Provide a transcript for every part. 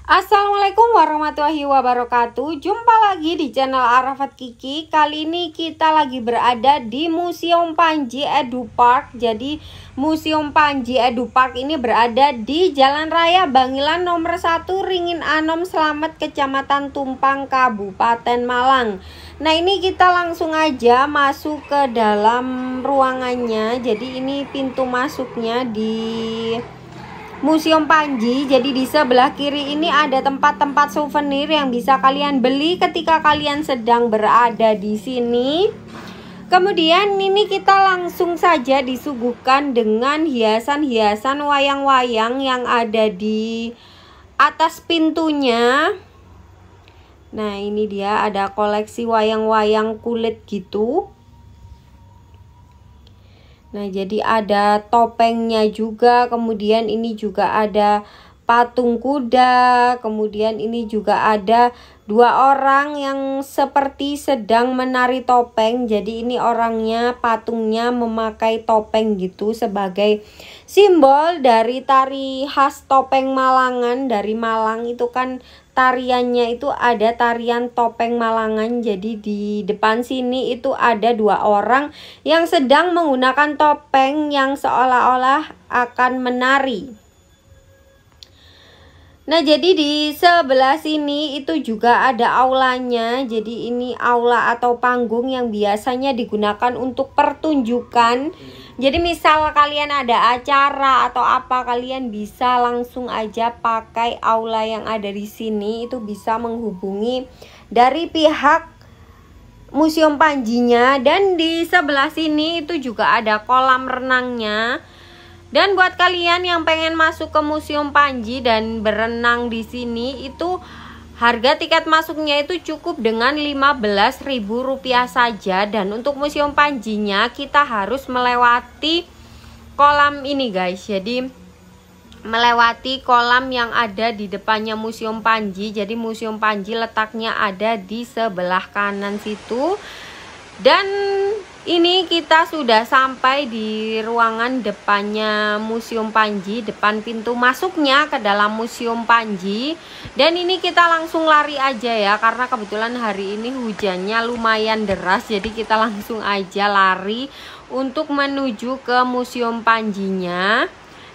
Assalamualaikum warahmatullahi wabarakatuh. Jumpa lagi di channel Arafat Kiki. Kali ini kita lagi berada di Museum Panji Edu Park. Jadi Museum Panji Edu Park ini berada di Jalan Raya Bangilan nomor 1 Ringin Anom Slamet, Kecamatan Tumpang, Kabupaten Malang. Nah, ini kita langsung aja masuk ke dalam ruangannya. Jadi ini pintu masuknya di Museum Panji. Jadi di sebelah kiri ini ada tempat-tempat souvenir yang bisa kalian beli ketika kalian sedang berada di sini. Kemudian ini kita langsung saja disuguhkan dengan hiasan-hiasan wayang-wayang yang ada di atas pintunya. Nah, ini dia ada koleksi wayang-wayang kulit gitu. Nah, jadi ada topengnya juga, kemudian ini juga ada patung kuda, kemudian ini juga ada dua orang yang seperti sedang menari topeng. Jadi ini orangnya, patungnya memakai topeng gitu sebagai simbol dari tari khas topeng Malangan. Dari Malang itu kan tariannya itu ada tarian topeng Malangan. Jadi di depan sini itu ada dua orang yang sedang menggunakan topeng yang seolah-olah akan menari. Nah, jadi di sebelah sini itu juga ada aulanya. Jadi ini aula atau panggung yang biasanya digunakan untuk pertunjukan. Jadi misal kalian ada acara atau apa, kalian bisa langsung aja pakai aula yang ada di sini. Itu bisa menghubungi dari pihak Museum Panjinya. Dan di sebelah sini itu juga ada kolam renangnya. Dan buat kalian yang pengen masuk ke Museum Panji dan berenang di sini, itu harga tiket masuknya itu cukup dengan Rp15.000 saja. Dan untuk Museum Panjinya kita harus melewati kolam ini guys. Jadi melewati kolam yang ada di depannya Museum Panji. Jadi Museum Panji letaknya ada di sebelah kanan situ. Dan ini kita sudah sampai di ruangan depannya Museum Panji, depan pintu masuknya ke dalam Museum Panji. Dan ini kita langsung lari aja ya, karena kebetulan hari ini hujannya lumayan deras. Jadi kita langsung aja lari untuk menuju ke Museum Panjinya.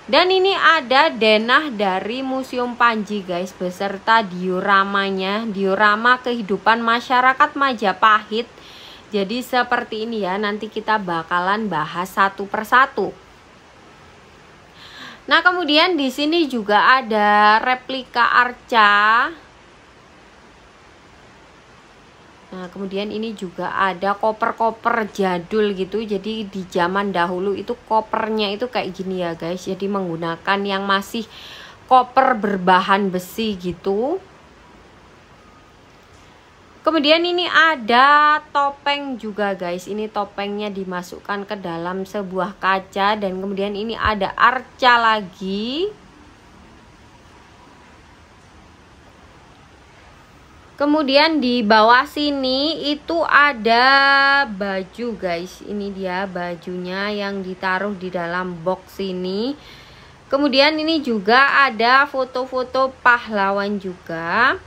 Dan ini ada denah dari Museum Panji guys, beserta dioramanya, diorama kehidupan masyarakat Majapahit. Jadi seperti ini ya, nanti kita bakalan bahas satu persatu. Nah, kemudian di sini juga ada replika arca. Nah, kemudian ini juga ada koper-koper jadul gitu. Jadi di zaman dahulu itu kopernya itu kayak gini ya guys. Jadi menggunakan yang masih koper berbahan besi gitu. Kemudian ini ada topeng juga guys. Ini topengnya dimasukkan ke dalam sebuah kaca. Dan kemudian ini ada arca lagi. Kemudian di bawah sini itu ada baju guys. Ini dia bajunya yang ditaruh di dalam box ini. Kemudian ini juga ada foto-foto pahlawan juga.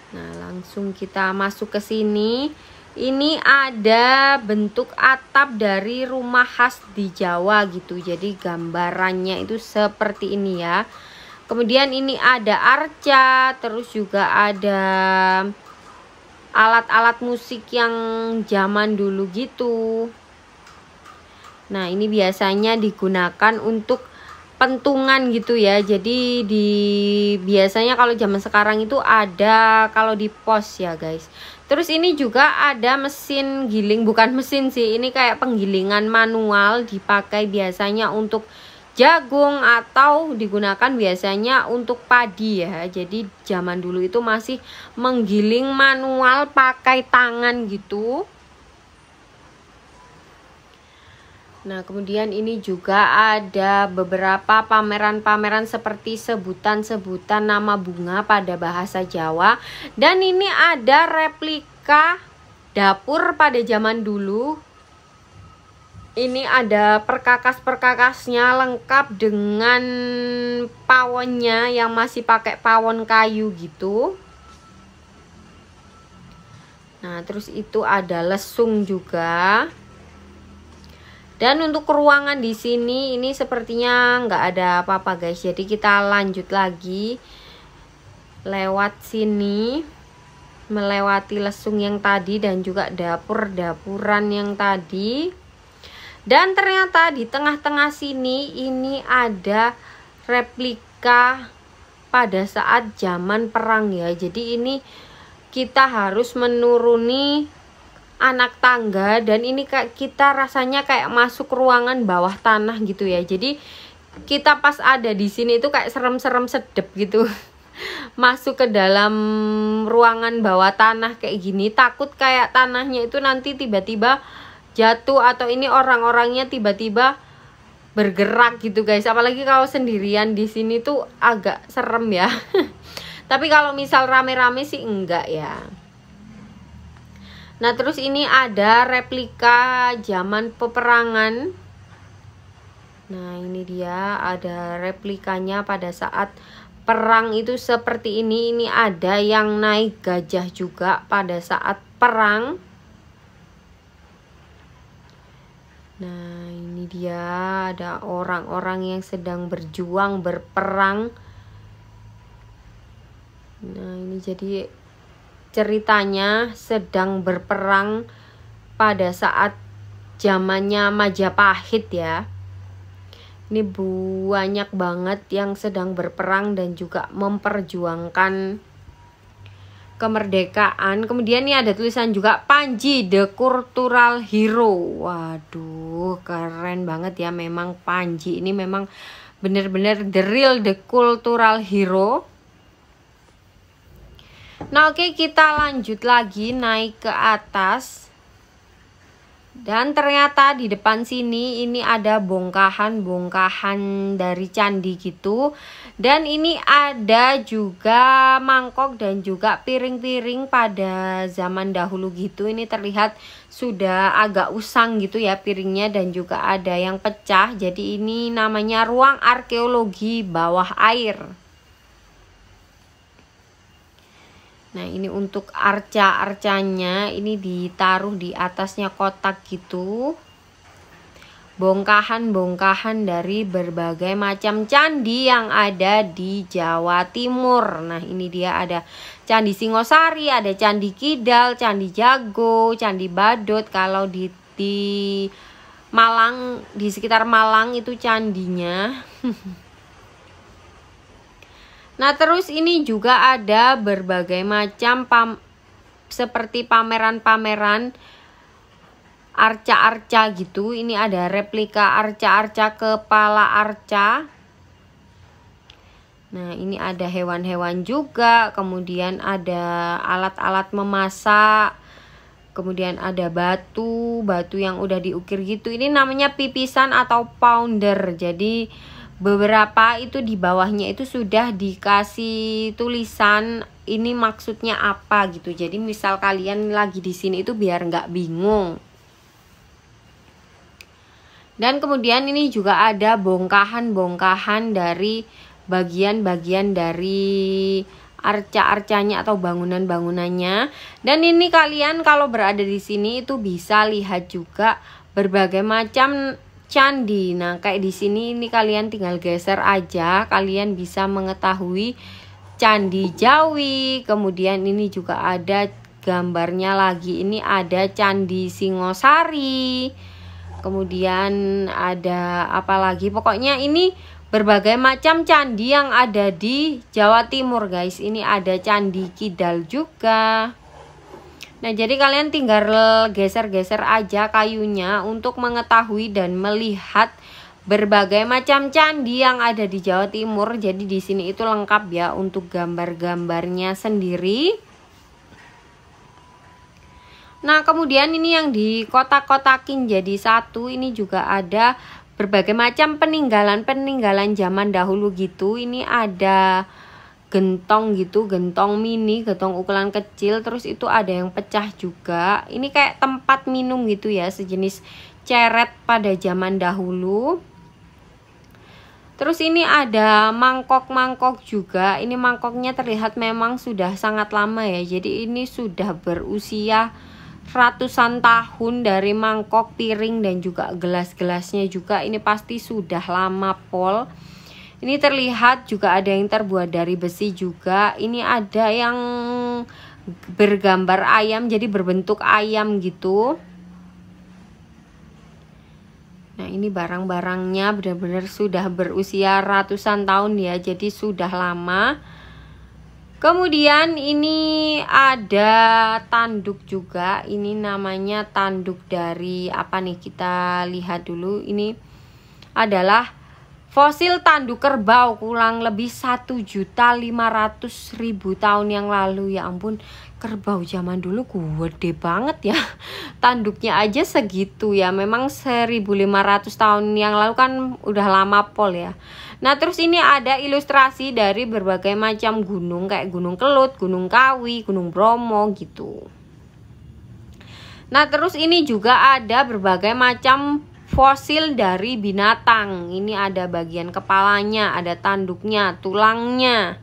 Nah, langsung kita masuk ke sini. Ini ada bentuk atap dari rumah khas di Jawa gitu. Jadi gambarannya itu seperti ini ya. Kemudian ini ada arca, terus juga ada alat-alat musik yang zaman dulu gitu. Nah, ini biasanya digunakan untuk pentungan gitu ya. Jadi biasanya kalau zaman sekarang itu ada kalau di pos ya guys. Terus ini juga ada mesin giling, bukan mesin sih, ini kayak penggilingan manual, dipakai biasanya untuk jagung atau digunakan biasanya untuk padi ya. Jadi zaman dulu itu masih menggiling manual pakai tangan gitu. Nah, kemudian ini juga ada beberapa pameran-pameran seperti sebutan-sebutan nama bunga pada bahasa Jawa. Dan ini ada replika dapur pada zaman dulu. Ini ada perkakas-perkakasnya lengkap dengan pawonnya yang masih pakai pawon kayu gitu. Nah, terus itu ada lesung juga. Dan untuk ruangan di sini ini sepertinya nggak ada apa-apa guys. Jadi kita lanjut lagi lewat sini, melewati lesung yang tadi dan juga dapur-dapuran yang tadi. Dan ternyata di tengah-tengah sini ini ada replika pada saat zaman perang ya. Jadi ini kita harus menuruni anak tangga dan ini kita rasanya kayak masuk ruangan bawah tanah gitu ya. Jadi kita pas ada di sini itu kayak serem-serem sedep gitu. Masuk ke dalam ruangan bawah tanah kayak gini, takut kayak tanahnya itu nanti tiba-tiba jatuh atau ini orang-orangnya tiba-tiba bergerak gitu guys. Apalagi kalau sendirian di sini tuh agak serem ya. Tapi kalau misal rame-rame sih enggak ya. Nah, terus ini ada replika zaman peperangan. Nah, ini dia ada replikanya pada saat perang itu seperti ini. Ini ada yang naik gajah juga pada saat perang. Nah, ini dia ada orang-orang yang sedang berjuang, berperang. Nah, ini jadi ceritanya sedang berperang pada saat zamannya Majapahit ya. Ini banyak banget yang sedang berperang dan juga memperjuangkan kemerdekaan. Kemudian ini ada tulisan juga Panji the Cultural Hero. Waduh, keren banget ya. Memang Panji ini memang bener-bener the real the cultural hero. Nah, oke, kita lanjut lagi naik ke atas. Dan ternyata di depan sini ini ada bongkahan-bongkahan dari candi gitu. Dan ini ada juga mangkok dan juga piring-piring pada zaman dahulu gitu. Ini terlihat sudah agak usang gitu ya piringnya dan juga ada yang pecah. Jadi ini namanya ruang arkeologi bawah air. Nah, ini untuk arca-arcanya ini ditaruh di atasnya kotak gitu. Bongkahan-bongkahan dari berbagai macam candi yang ada di Jawa Timur. Nah, ini dia ada Candi Singosari, ada Candi Kidal, Candi Jago, Candi Badut. Kalau di Malang, di sekitar Malang itu candinya. Nah, terus ini juga ada berbagai macam seperti pameran-pameran arca-arca gitu. Ini ada replika arca-arca kepala arca. Nah, ini ada hewan-hewan juga. Kemudian ada alat-alat memasak. Kemudian ada batu yang udah diukir gitu. Ini namanya pipisan atau pounder. Jadi beberapa itu di bawahnya itu sudah dikasih tulisan ini maksudnya apa gitu. Jadi misal kalian lagi di sini itu biar nggak bingung. Dan kemudian ini juga ada bongkahan-bongkahan dari bagian-bagian dari arca-arcanya atau bangunan-bangunannya. Dan ini kalian kalau berada di sini itu bisa lihat juga berbagai macam candi. Nah, kayak di sini ini kalian tinggal geser aja, kalian bisa mengetahui Candi Jawi. Kemudian ini juga ada gambarnya lagi. Ini ada Candi Singosari. Kemudian ada apa lagi? Pokoknya ini berbagai macam candi yang ada di Jawa Timur, guys. Ini ada Candi Kidal juga. Nah, jadi kalian tinggal geser-geser aja kayunya untuk mengetahui dan melihat berbagai macam candi yang ada di Jawa Timur. Jadi di sini itu lengkap ya untuk gambar-gambarnya sendiri. Nah, kemudian ini yang dikotak-kotakin jadi satu. Ini juga ada berbagai macam peninggalan-peninggalan zaman dahulu gitu. Ini ada gentong gitu, gentong mini, gentong ukuran kecil. Terus itu ada yang pecah juga. Ini kayak tempat minum gitu ya, sejenis ceret pada zaman dahulu. Terus ini ada mangkok-mangkok juga. Ini mangkoknya terlihat memang sudah sangat lama ya. Jadi ini sudah berusia ratusan tahun, dari mangkok, piring, dan juga gelas-gelasnya juga. Ini pasti sudah lama pol. Ini terlihat juga ada yang terbuat dari besi juga. Ini ada yang bergambar ayam, jadi berbentuk ayam gitu. Nah, ini barang-barangnya benar-benar sudah berusia ratusan tahun ya, jadi sudah lama. Kemudian ini ada tanduk juga. Ini namanya tanduk dari apa nih? Kita lihat dulu. Ini adalah fosil tanduk kerbau kurang lebih 1.500.000 tahun yang lalu. Ya ampun, kerbau zaman dulu gede banget ya. Tanduknya aja segitu ya. Memang 1.500 tahun yang lalu kan udah lama pol ya. Nah, terus ini ada ilustrasi dari berbagai macam gunung, kayak Gunung Kelut, Gunung Kawi, Gunung Bromo gitu. Nah, terus ini juga ada berbagai macam fosil dari binatang. Ini ada bagian kepalanya, ada tanduknya, tulangnya.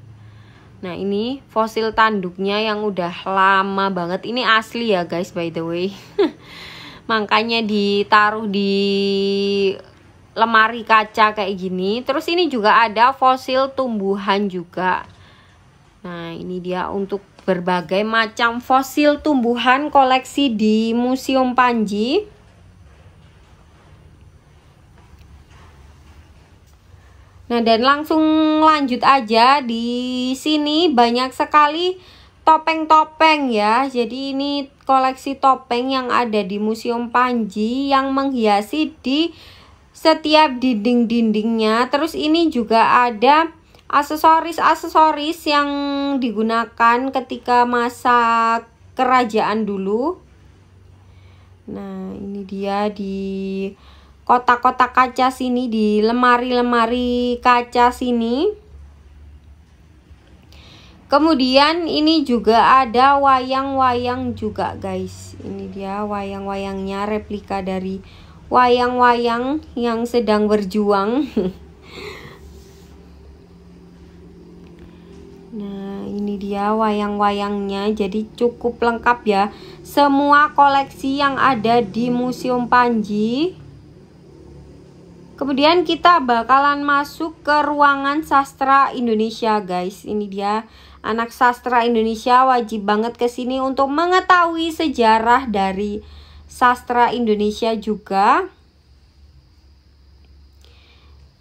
Nah, ini fosil tanduknya yang udah lama banget. Ini asli ya guys, by the way. Makanya ditaruh di lemari kaca kayak gini. Terus ini juga ada fosil tumbuhan juga. Nah, ini dia untuk berbagai macam fosil tumbuhan koleksi di Museum Panji. Nah, dan langsung lanjut aja. Di sini banyak sekali topeng-topeng ya. Jadi ini koleksi topeng yang ada di Museum Panji yang menghiasi di setiap dinding-dindingnya. Terus ini juga ada aksesoris-aksesoris yang digunakan ketika masa kerajaan dulu. Nah, ini dia di kotak-kotak kaca sini, di lemari-lemari kaca sini. Kemudian ini juga ada wayang-wayang juga guys. Ini dia wayang-wayangnya, replika dari wayang-wayang yang sedang berjuang. Nah, ini dia wayang-wayangnya. Jadi cukup lengkap ya. Semua koleksi yang ada di Museum Panji. Kemudian kita bakalan masuk ke ruangan sastra Indonesia guys. Ini dia, anak sastra Indonesia wajib banget kesini untuk mengetahui sejarah dari sastra Indonesia juga.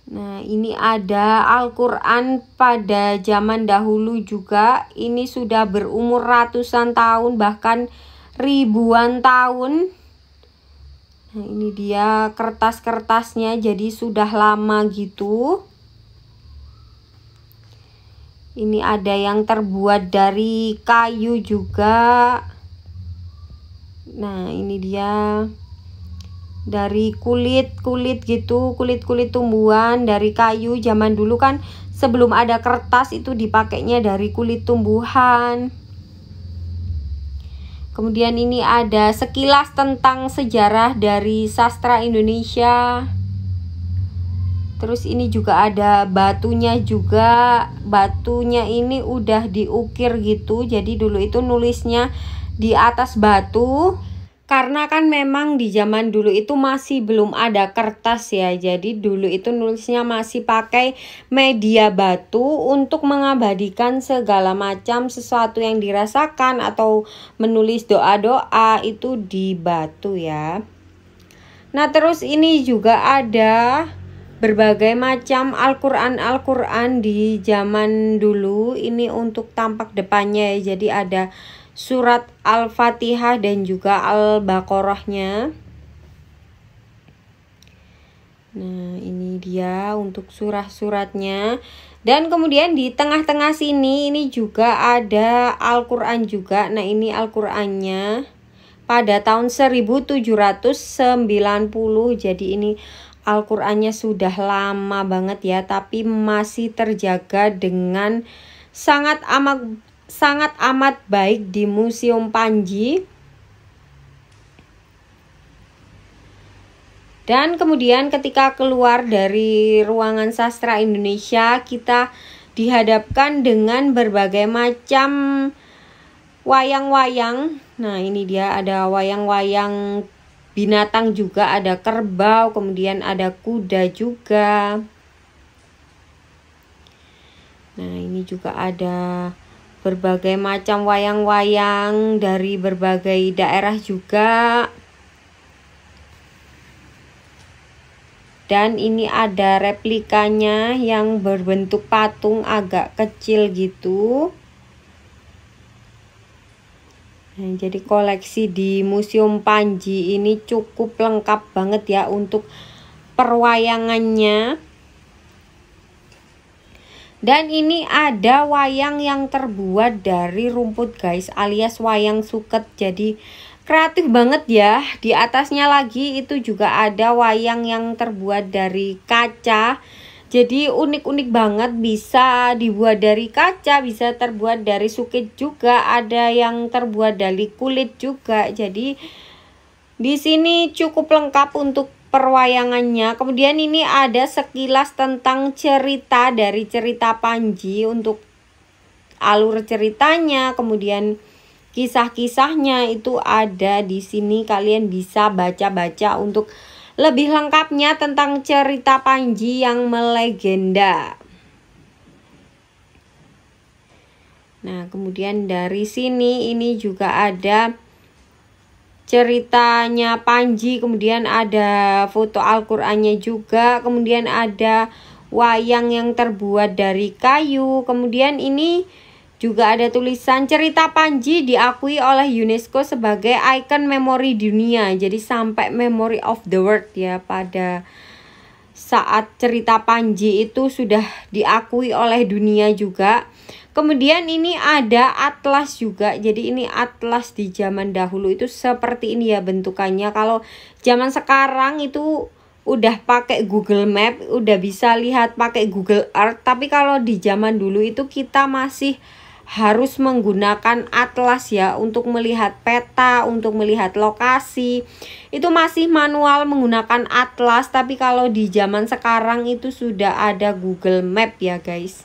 Nah, ini ada Al-Quran pada zaman dahulu juga. Ini sudah berumur ratusan tahun, bahkan ribuan tahun. Nah, ini dia kertas-kertasnya, jadi sudah lama gitu. Ini ada yang terbuat dari kayu juga. Nah, ini dia dari kulit gitu, kulit tumbuhan dari kayu. Zaman dulu kan sebelum ada kertas itu dipakainya dari kulit tumbuhan. Kemudian ini ada sekilas tentang sejarah dari sastra Indonesia. Terus ini juga ada batunya juga. Batunya ini udah diukir gitu. Jadi dulu itu nulisnya di atas batu. Karena kan memang di zaman dulu itu masih belum ada kertas ya. Jadi dulu itu nulisnya masih pakai media batu untuk mengabadikan segala macam sesuatu yang dirasakan atau menulis doa-doa itu di batu ya. Nah, terus ini juga ada berbagai macam Al-Quran di zaman dulu. Ini untuk tampak depannya ya. Jadi ada surat Al-Fatihah dan juga Al-Baqarahnya. Nah, ini dia untuk surah-suratnya. Dan kemudian di tengah-tengah sini ini juga ada Al-Quran juga. Nah, ini Al-Qurannya pada tahun 1790. Jadi ini Al-Qurannya sudah lama banget ya, tapi masih terjaga dengan sangat amat baik di Museum Panji. Dan kemudian ketika keluar dari ruangan sastra Indonesia, kita dihadapkan dengan berbagai macam wayang-wayang. Nah, ini dia ada wayang-wayang binatang juga, ada kerbau, kemudian ada kuda juga. Nah, ini juga ada berbagai macam wayang-wayang dari berbagai daerah juga. Dan ini ada replikanya yang berbentuk patung agak kecil gitu. Nah, jadi koleksi di Museum Panji ini cukup lengkap banget ya untuk perwayangannya. Dan ini ada wayang yang terbuat dari rumput guys, alias wayang suket. Jadi kreatif banget ya. Di atasnya lagi itu juga ada wayang yang terbuat dari kaca. Jadi unik-unik banget, bisa dibuat dari kaca, bisa terbuat dari sukit juga, ada yang terbuat dari kulit juga. Jadi di sini cukup lengkap untuk perwayangannya. Kemudian ini ada sekilas tentang cerita dari cerita Panji untuk alur ceritanya, kemudian kisah-kisahnya itu ada di sini. Kalian bisa baca-baca untuk lebih lengkapnya tentang cerita Panji yang melegenda. Nah, kemudian dari sini ini juga ada ceritanya Panji, kemudian ada foto Al-Qur'annya juga, kemudian ada wayang yang terbuat dari kayu, kemudian ini juga ada tulisan cerita Panji diakui oleh UNESCO sebagai ikon memori dunia. Jadi sampai memory of the world ya, pada saat cerita Panji itu sudah diakui oleh dunia juga. Kemudian ini ada atlas juga. Jadi ini atlas di zaman dahulu itu seperti ini ya bentukannya. Kalau zaman sekarang itu udah pakai Google Map, udah bisa lihat pakai Google Earth. Tapi kalau di zaman dulu itu kita masih harus menggunakan atlas ya untuk melihat peta, untuk melihat lokasi. Itu masih manual menggunakan atlas, tapi kalau di zaman sekarang itu sudah ada Google Map ya guys.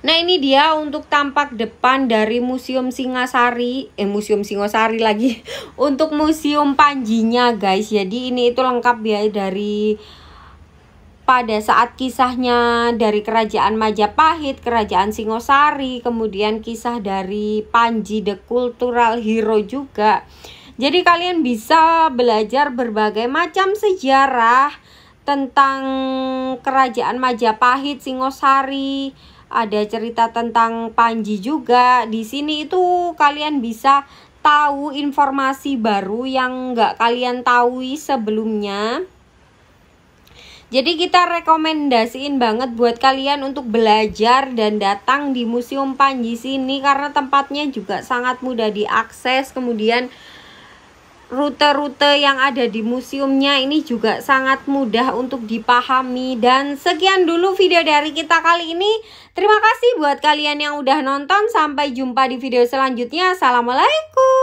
Nah, ini dia untuk tampak depan dari Museum Singasari, Museum Singosari lagi untuk Museum Panjinya guys. Jadi ini itu lengkap ya, dari pada saat kisahnya dari Kerajaan Majapahit, Kerajaan Singosari, kemudian kisah dari Panji the Cultural Hero juga. Jadi kalian bisa belajar berbagai macam sejarah tentang Kerajaan Majapahit, Singosari. Ada cerita tentang Panji juga. Di sini itu kalian bisa tahu informasi baru yang nggak kalian tahu sebelumnya. Jadi kita rekomendasiin banget buat kalian untuk belajar dan datang di Museum Panji sini karena tempatnya juga sangat mudah diakses. Kemudian rute-rute yang ada di museumnya ini juga sangat mudah untuk dipahami. Dan sekian dulu video dari kita kali ini. Terima kasih buat kalian yang udah nonton. Sampai jumpa di video selanjutnya. Assalamualaikum.